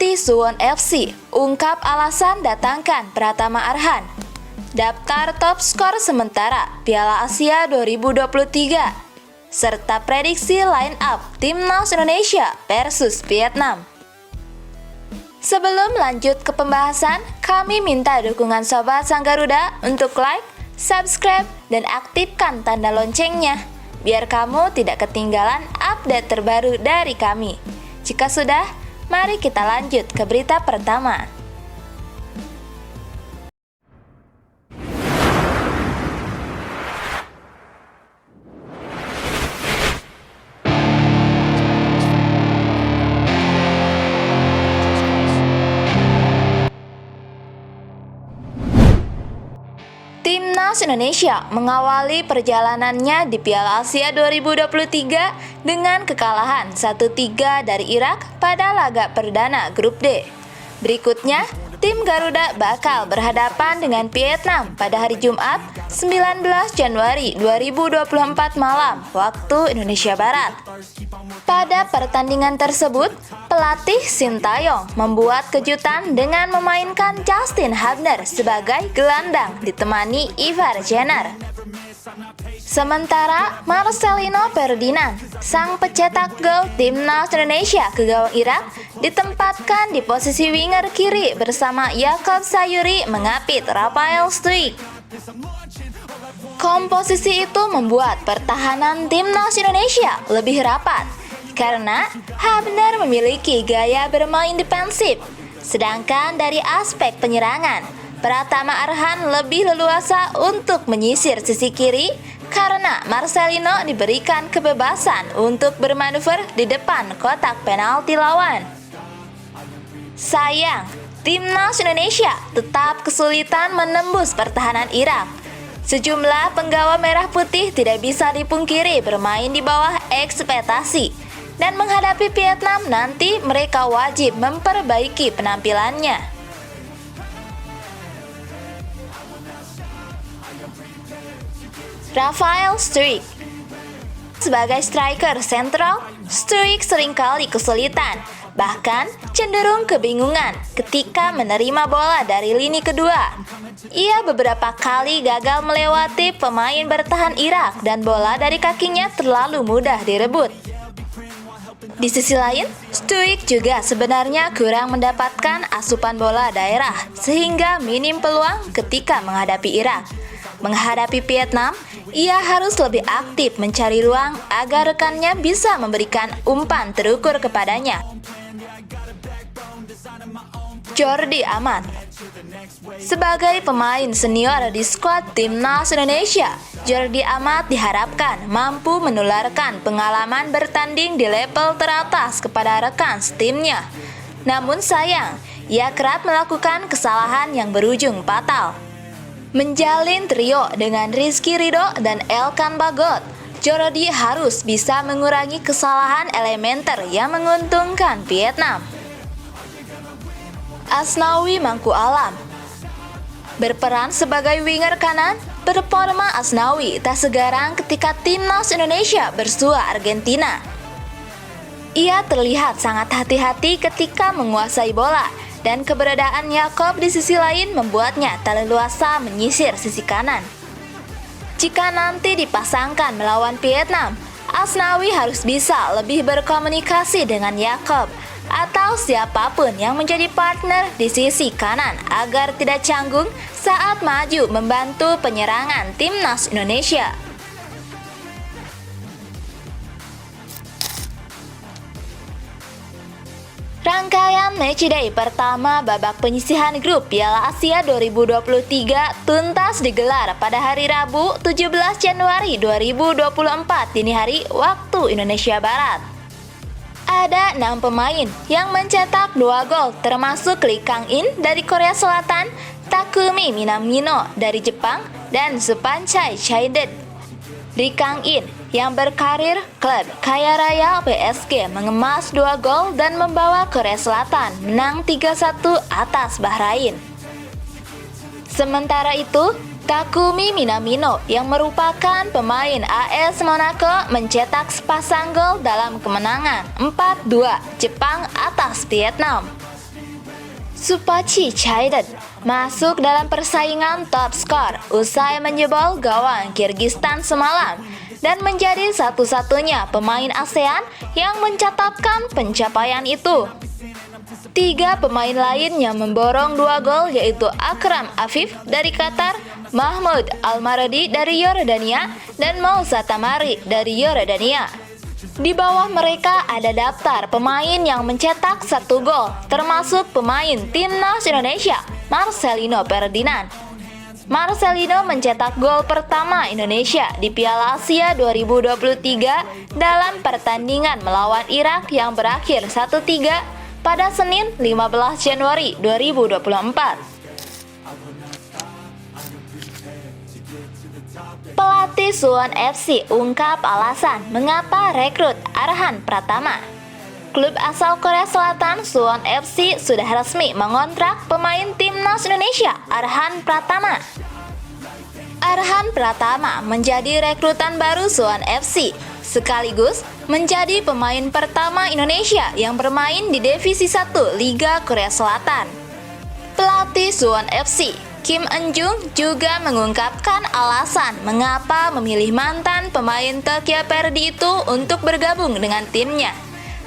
Pelatih Suwon FC ungkap alasan datangkan Pratama Arhan. Daftar top skor sementara Piala Asia 2023 serta prediksi line up Timnas Indonesia versus Vietnam. Sebelum lanjut ke pembahasan, kami minta dukungan Sobat Sang Garuda untuk like, subscribe, dan aktifkan tanda loncengnya biar kamu tidak ketinggalan update terbaru dari kami. Jika sudah, mari kita lanjut ke berita pertama. Timnas Indonesia mengawali perjalanannya di Piala Asia 2023 dengan kekalahan 1-3 dari Irak pada laga perdana Grup D. Berikutnya, tim Garuda bakal berhadapan dengan Vietnam pada hari Jumat 19 Januari 2024 malam waktu Indonesia Barat. Pada pertandingan tersebut, pelatih Sintayong membuat kejutan dengan memainkan Justin Hubner sebagai gelandang ditemani Ivar Jenner. Sementara Marcelino Ferdinand, sang pencetak gol Timnas Indonesia ke gawang Irak, ditempatkan di posisi winger kiri bersama Jakub Sayuri mengapit Rafael Struijk. Komposisi itu membuat pertahanan Timnas Indonesia lebih rapat karena Hubner memiliki gaya bermain defensif, sedangkan dari aspek penyerangan, Pratama Arhan lebih leluasa untuk menyisir sisi kiri karena Marcelino diberikan kebebasan untuk bermanuver di depan kotak penalti lawan. Sayang, Timnas Indonesia tetap kesulitan menembus pertahanan Irak. Sejumlah penggawa merah putih tidak bisa dipungkiri bermain di bawah ekspektasi. Dan menghadapi Vietnam nanti mereka wajib memperbaiki penampilannya. Rafael Struijk. Sebagai striker sentral, Struijk seringkali kesulitan, bahkan cenderung kebingungan ketika menerima bola dari lini kedua. Ia beberapa kali gagal melewati pemain bertahan Irak dan bola dari kakinya terlalu mudah direbut. Di sisi lain, Struijk juga sebenarnya kurang mendapatkan asupan bola daerah sehingga minim peluang ketika menghadapi Irak. Menghadapi Vietnam, ia harus lebih aktif mencari ruang agar rekannya bisa memberikan umpan terukur kepadanya. Jordi Amat. Sebagai pemain senior di skuad Timnas Indonesia, Jordi Amat diharapkan mampu menularkan pengalaman bertanding di level teratas kepada rekan setimnya. Namun sayang, ia kerap melakukan kesalahan yang berujung fatal. Menjalin trio dengan Rizky Ridho dan Elkan Bagot, Jordi harus bisa mengurangi kesalahan elementer yang menguntungkan Vietnam. Asnawi Mangku Alam. Berperan sebagai winger kanan, performa Asnawi tak segarang ketika Timnas Indonesia bersua Argentina. Ia terlihat sangat hati-hati ketika menguasai bola, dan keberadaan Jakub di sisi lain membuatnya tak leluasa menyisir sisi kanan. Jika nanti dipasangkan melawan Vietnam, Asnawi harus bisa lebih berkomunikasi dengan Jakub atau siapapun yang menjadi partner di sisi kanan agar tidak canggung saat maju membantu penyerangan Timnas Indonesia. Rangkaian matchday pertama babak penyisihan grup Piala Asia 2023 tuntas digelar pada hari Rabu 17 Januari 2024 dini hari waktu Indonesia Barat. Ada 6 pemain yang mencetak 2 gol termasuk Lee Kang-in dari Korea Selatan, Takumi Minamino dari Jepang, dan Supancai Chaiden. Lee Kang-in yang berkarir klub kaya raya PSG mengemas 2 gol dan membawa Korea Selatan menang 3-1 atas Bahrain. Sementara itu, Takumi Minamino yang merupakan pemain AS Monaco mencetak sepasang gol dalam kemenangan 4-2 Jepang atas Vietnam. Supachi Chaiden masuk dalam persaingan top skor usai menjebol gawang Kirgistan semalam dan menjadi satu-satunya pemain ASEAN yang mencatatkan pencapaian itu. 3 pemain lain yang memborong 2 gol yaitu Akram Afif dari Qatar, Mahmud Al-Maradi dari Yordania, dan Moussa Tamari dari Yordania. Di bawah mereka ada daftar pemain yang mencetak 1 gol, termasuk pemain timnas Indonesia, Marcelino Ferdinand. Marcelino mencetak gol pertama Indonesia di Piala Asia 2023 dalam pertandingan melawan Irak yang berakhir 1-3 pada Senin 15 Januari 2024. Pelatih Suwon FC ungkap alasan mengapa rekrut Arhan Pratama. Klub asal Korea Selatan Suwon FC sudah resmi mengontrak pemain timnas Indonesia Arhan Pratama. Arhan Pratama menjadi rekrutan baru Suwon FC, sekaligus menjadi pemain pertama Indonesia yang bermain di Divisi 1 Liga Korea Selatan. Pelatih Suwon FC Kim Eun-jung juga mengungkapkan alasan mengapa memilih mantan pemain Tokyo Verdy itu untuk bergabung dengan timnya.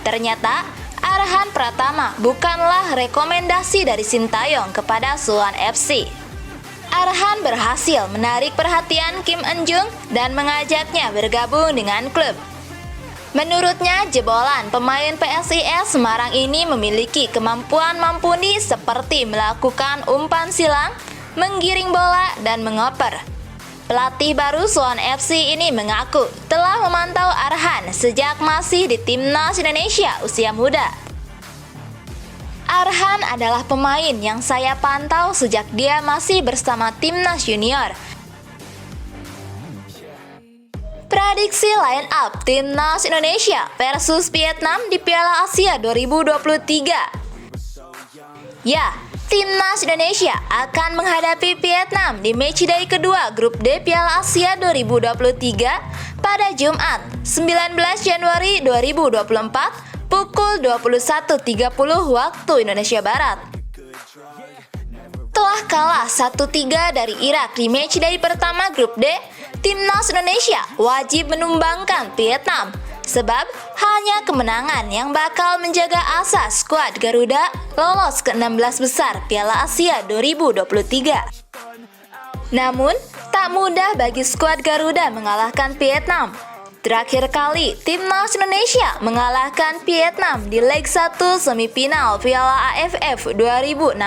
Ternyata, Arhan Pratama bukanlah rekomendasi dari Sintayong kepada Suwon FC. Arhan berhasil menarik perhatian Kim Eun-jung dan mengajaknya bergabung dengan klub. Menurutnya, jebolan pemain PSIS Semarang ini memiliki kemampuan mumpuni seperti melakukan umpan silang, menggiring bola, dan mengoper. Pelatih baru Suwon FC ini mengaku telah memantau Arhan sejak masih di timnas Indonesia usia muda. Arhan adalah pemain yang saya pantau sejak dia masih bersama timnas junior. Prediksi line up timnas Indonesia versus Vietnam di Piala Asia 2023. Ya, timnas Indonesia akan menghadapi Vietnam di matchday kedua grup D Piala Asia 2023 pada Jumat 19 Januari 2024 pukul 21.30 waktu Indonesia Barat. Telah kalah 1-3 dari Irak di matchday pertama grup D, timnas Indonesia wajib menumbangkan Vietnam, sebab hanya kemenangan yang bakal menjaga asa skuad Garuda lolos ke 16 besar Piala Asia 2023. Namun, tak mudah bagi skuad Garuda mengalahkan Vietnam. Terakhir kali, timnas Indonesia mengalahkan Vietnam di leg 1 semifinal Piala AFF 2016.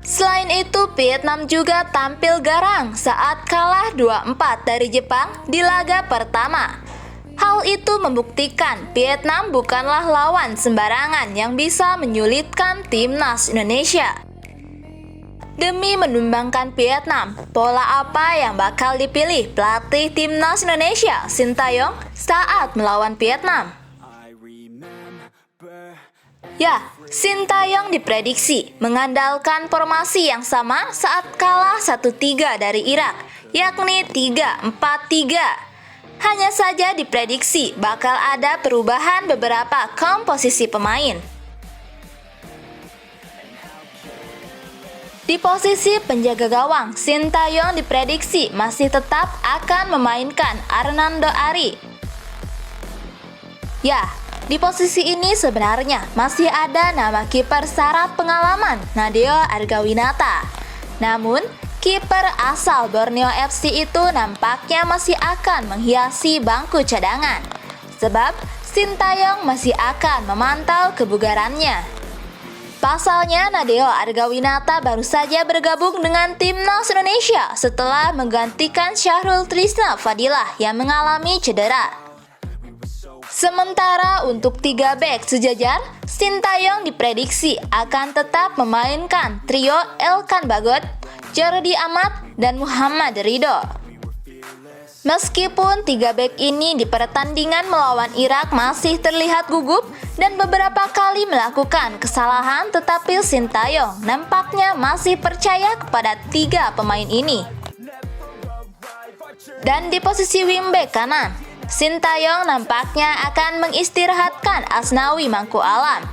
Selain itu, Vietnam juga tampil garang saat kalah 2-4 dari Jepang di laga pertama. Hal itu membuktikan Vietnam bukanlah lawan sembarangan yang bisa menyulitkan timnas Indonesia. Demi menumbangkan Vietnam, pola apa yang bakal dipilih pelatih timnas Indonesia, Sintayong, saat melawan Vietnam? Ya, Sintayong diprediksi mengandalkan formasi yang sama saat kalah 1-3 dari Irak, yakni 3-4-3. Hanya saja diprediksi bakal ada perubahan beberapa komposisi pemain. Di posisi penjaga gawang, Sintayong diprediksi masih tetap akan memainkan Arnando Ari. Ya, di posisi ini sebenarnya masih ada nama kiper syarat pengalaman, Nadeo Argawinata. Namun, kiper asal Borneo FC itu nampaknya masih akan menghiasi bangku cadangan, sebab Sintayong masih akan memantau kebugarannya. Pasalnya, Nadeo Argawinata baru saja bergabung dengan timnas Indonesia setelah menggantikan Syahrul Trisna Fadilah yang mengalami cedera. Sementara untuk 3 bek sejajar, Sintayong diprediksi akan tetap memainkan trio Elkan Bagot, Jordi Amat, dan Muhammad Ridho. Meskipun 3 bek ini di pertandingan melawan Irak masih terlihat gugup dan beberapa kali melakukan kesalahan, tetapi Sintayong nampaknya masih percaya kepada 3 pemain ini. Dan di posisi wingback kanan, Sintayong nampaknya akan mengistirahatkan Asnawi Mangku Alam.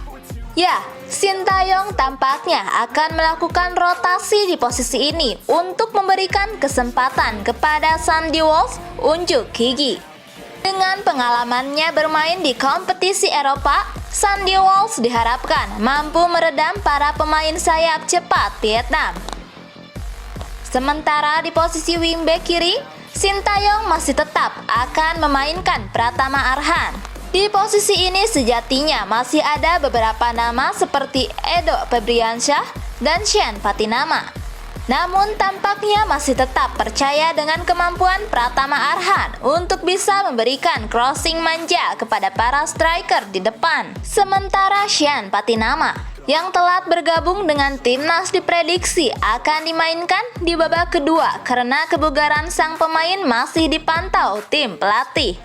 Ya, Sintayong tampaknya akan melakukan rotasi di posisi ini untuk memberikan kesempatan kepada Sandy Walsh unjuk gigi. Dengan pengalamannya bermain di kompetisi Eropa, Sandy Walsh diharapkan mampu meredam para pemain sayap cepat Vietnam. Sementara di posisi wingback kiri, Sintayong masih tetap akan memainkan Pratama Arhan. Di posisi ini sejatinya masih ada beberapa nama seperti Edo Febriansyah dan Sean Patinama. Namun tampaknya masih tetap percaya dengan kemampuan Pratama Arhan untuk bisa memberikan crossing manja kepada para striker di depan. Sementara Sean Patinama yang telat bergabung dengan timnas diprediksi akan dimainkan di babak kedua karena kebugaran sang pemain masih dipantau tim pelatih.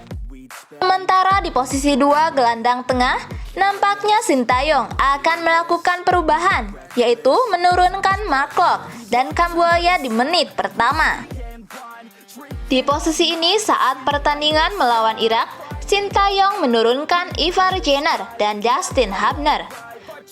Sementara di posisi 2 gelandang tengah, nampaknya Sintayong akan melakukan perubahan, yaitu menurunkan Mark Klok dan Kambuaya di menit pertama. Di posisi ini saat pertandingan melawan Irak, Sintayong menurunkan Ivar Jenner dan Justin Hubner.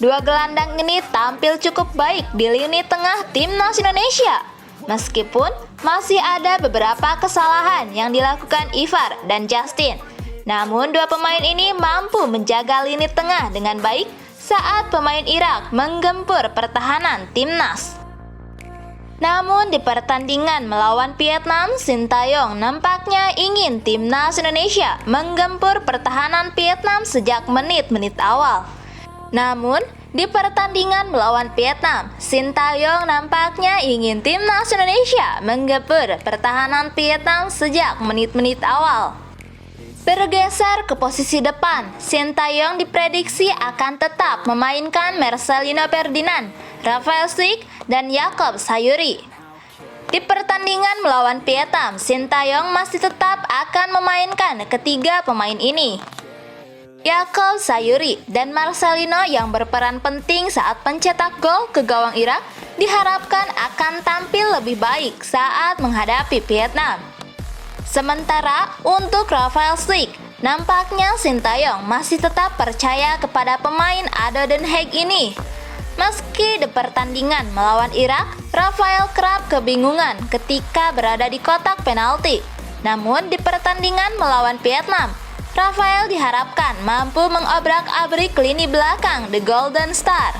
Dua gelandang ini tampil cukup baik di lini tengah timnas Indonesia. Meskipun masih ada beberapa kesalahan yang dilakukan Ivar dan Justin. Namun dua pemain ini mampu menjaga lini tengah dengan baik saat pemain Irak menggempur pertahanan timnas. Namun di pertandingan melawan Vietnam, Sintayong nampaknya ingin timnas Indonesia menggempur pertahanan Vietnam sejak menit-menit awal. Namun di pertandingan melawan Vietnam, Sintayong nampaknya ingin timnas Indonesia menggempur pertahanan Vietnam sejak menit-menit awal. Bergeser ke posisi depan, Sintayong diprediksi akan tetap memainkan Marcelino Ferdinand, Rafael Struijk, dan Jakob Sayuri. Di pertandingan melawan Vietnam, Sintayong masih tetap akan memainkan ketiga pemain ini. Jakob Sayuri dan Marcelino yang berperan penting saat pencetak gol ke gawang Irak diharapkan akan tampil lebih baik saat menghadapi Vietnam. Sementara untuk Rafael Struijk, nampaknya Sintayong masih tetap percaya kepada pemain Ado Den Haag ini. Meski di pertandingan melawan Irak, Rafael kerap kebingungan ketika berada di kotak penalti. Namun di pertandingan melawan Vietnam, Rafael diharapkan mampu mengobrak-abrik lini belakang The Golden Star.